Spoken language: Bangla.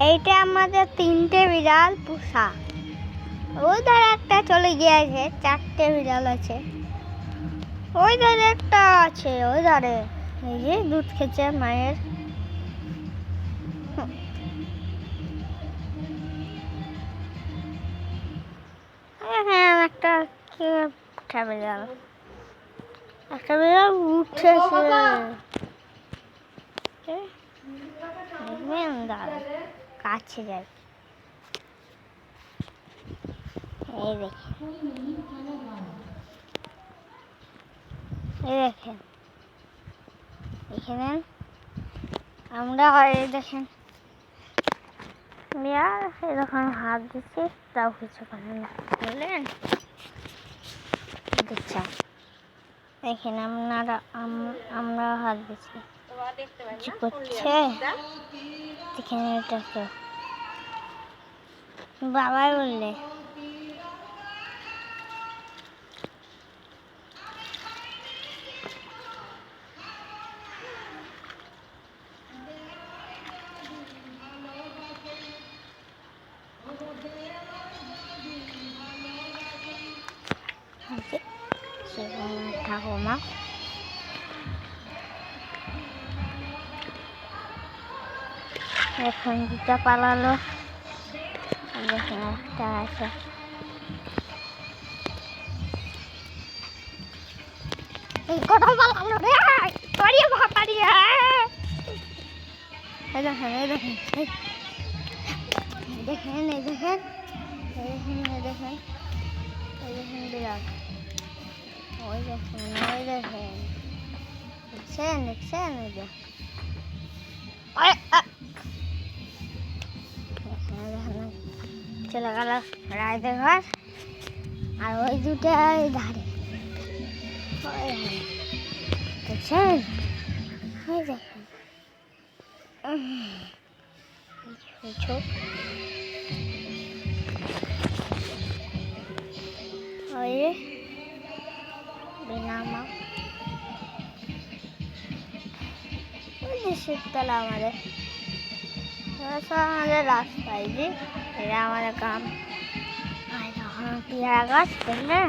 এইটা আমাদের 3টে বিড়াল পোষা। ওই ধারে একটা চলে গিয়েছে, 4টে বিড়াল আছে। ওই ধারে একটা আছে, ওই ধারে এই যে দুধ খেছে মায়ের। হ্যাঁ একটা বিড়াল, একটা বিড়াল উঠেছে। কাছে যাই, এই দেখেন, এখানে আমরা এই দেখেন এরকম হাত দিচ্ছি, তাও কিছু করে না, বুঝলেন? দেখছেন এখানে আমরা হাত দিচ্ছি, কিছু করছে। এখানে এটাকে বাবাই বললে ঠাকুমা এখন দুটা পালালো। দেখেন একটা আছে, এই কটা পালালো রে, পারিয়ে পারিয়ে। এই দেখেন এই দেখেন এই দেখেন এই দেখেন এই দেখেন এই দেখেন বিড়াল, ওই দেখেন ওই দেখেন, দেখছেন দেখছেন, ওই যে চলে গেল রায়দের ঘর। আর ওই দুটো ধারে দেখছেন, ওই দেখেন ওই বিনামা, ওই যে শীতকাল আমাদের আমাদের রাস্তায়, যে এরা আমাদের গ্রাম। আর যখন পেয়ারা গাছ দেখলেন,